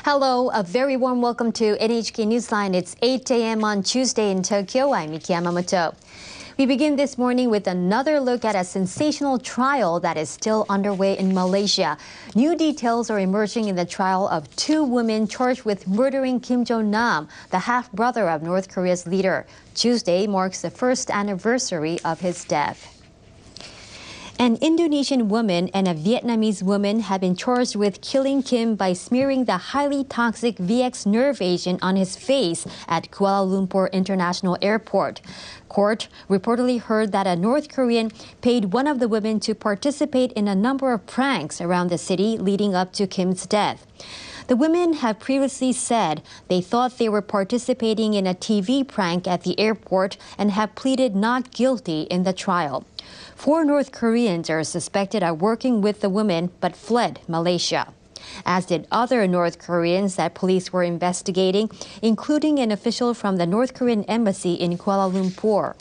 Hello, a very warm welcome to NHK Newsline. It's 8 a.m. on Tuesday in Tokyo. I'm Miki Yamamoto. We begin this morning with another look at a sensational trial that is still underway in Malaysia. New details are emerging in the trial of two women charged with murdering Kim Jong-nam, the half-brother of North Korea's leader. Tuesday marks the first anniversary of his death. An Indonesian woman and a Vietnamese woman have been charged with killing Kim by smearing the highly toxic VX nerve agent on his face at Kuala Lumpur International Airport. Court reportedly heard that a North Korean paid one of the women to participate in a number of pranks around the city leading up to Kim's death. The women have previously said they thought they were participating in a TV prank at the airport and have pleaded not guilty in the trial. 4 North Koreans are suspected of working with the women but fled Malaysia, as did other North Koreans that police were investigating, including an official from the North Korean embassy in Kuala Lumpur.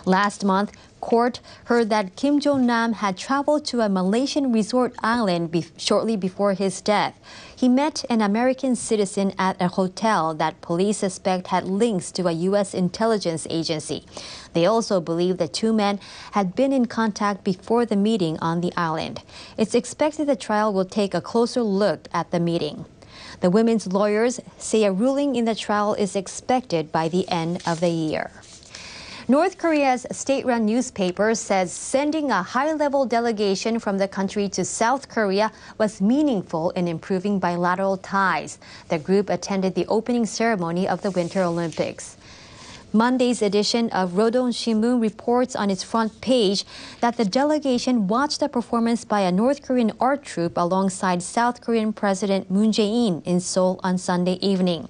Last month, court heard that Kim Jong-nam had traveled to a Malaysian resort island shortly before his death. He met an American citizen at a hotel that police suspect had links to a U.S. intelligence agency. They also believe the two men had been in contact before the meeting on the island. It's expected the trial will take a closer look at the meeting. The women's lawyers say a ruling in the trial is expected by the end of the year. North Korea's state-run newspaper says sending a high-level delegation from the country to South Korea was meaningful in improving bilateral ties. The group attended the opening ceremony of the Winter Olympics. Monday's edition of Rodong Sinmun reports on its front page that the delegation watched a performance by a North Korean art troupe alongside South Korean President Moon Jae-in in Seoul on Sunday evening.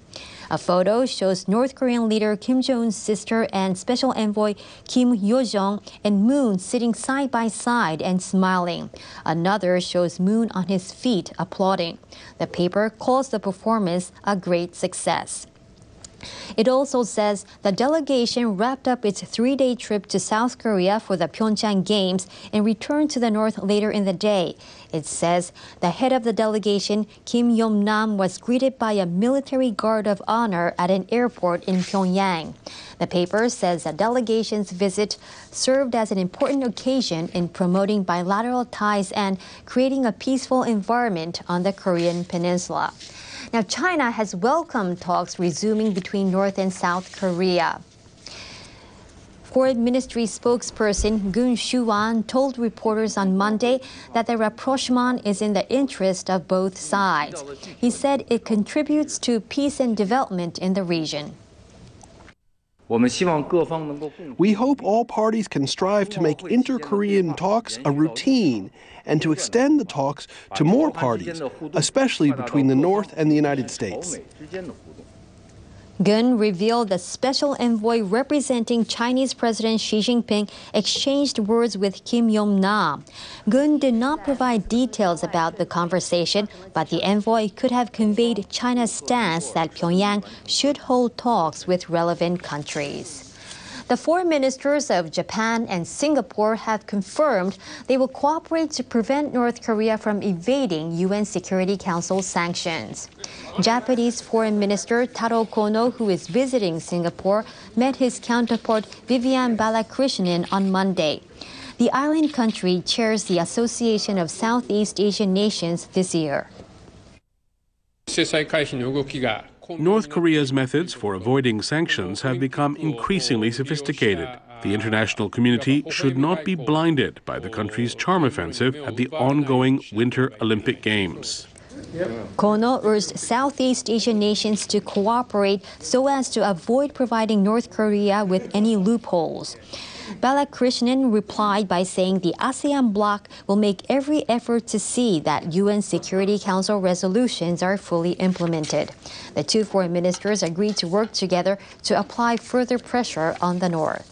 A photo shows North Korean leader Kim Jong-un's sister and Special Envoy Kim Yo-jong and Moon sitting side by side and smiling. Another shows Moon on his feet applauding. The paper calls the performance a great success. It also says the delegation wrapped up its 3-day trip to South Korea for the Pyeongchang Games and returned to the north later in the day. It says the head of the delegation, Kim Yong-nam, was greeted by a military guard of honor at an airport in Pyongyang. The paper says the delegation's visit served as an important occasion in promoting bilateral ties and creating a peaceful environment on the Korean peninsula. Now, China has welcomed talks resuming between North and South Korea. Foreign Ministry spokesperson Gun Shuan told reporters on Monday that the rapprochement is in the interest of both sides. He said it contributes to peace and development in the region. We hope all parties can strive to make inter-Korean talks a routine and to extend the talks to more parties, especially between the North and the United States. Gun revealed the special envoy representing Chinese President Xi Jinping exchanged words with Kim Yong-nam. Gun did not provide details about the conversation, but the envoy could have conveyed China's stance that Pyongyang should hold talks with relevant countries. The 4 ministers of Japan and Singapore have confirmed they will cooperate to prevent North Korea from evading UN Security Council sanctions. Japanese Foreign Minister Taro Kono, who is visiting Singapore, met his counterpart Vivian Balakrishnan on Monday. The island country chairs the Association of Southeast Asian Nations this year. North Korea's methods for avoiding sanctions have become increasingly sophisticated. The international community should not be blinded by the country's charm offensive at the ongoing Winter Olympic Games. Kono urged Southeast Asian nations to cooperate so as to avoid providing North Korea with any loopholes. Balakrishnan replied by saying the ASEAN bloc will make every effort to see that UN Security Council resolutions are fully implemented. The 2 foreign ministers agreed to work together to apply further pressure on the North.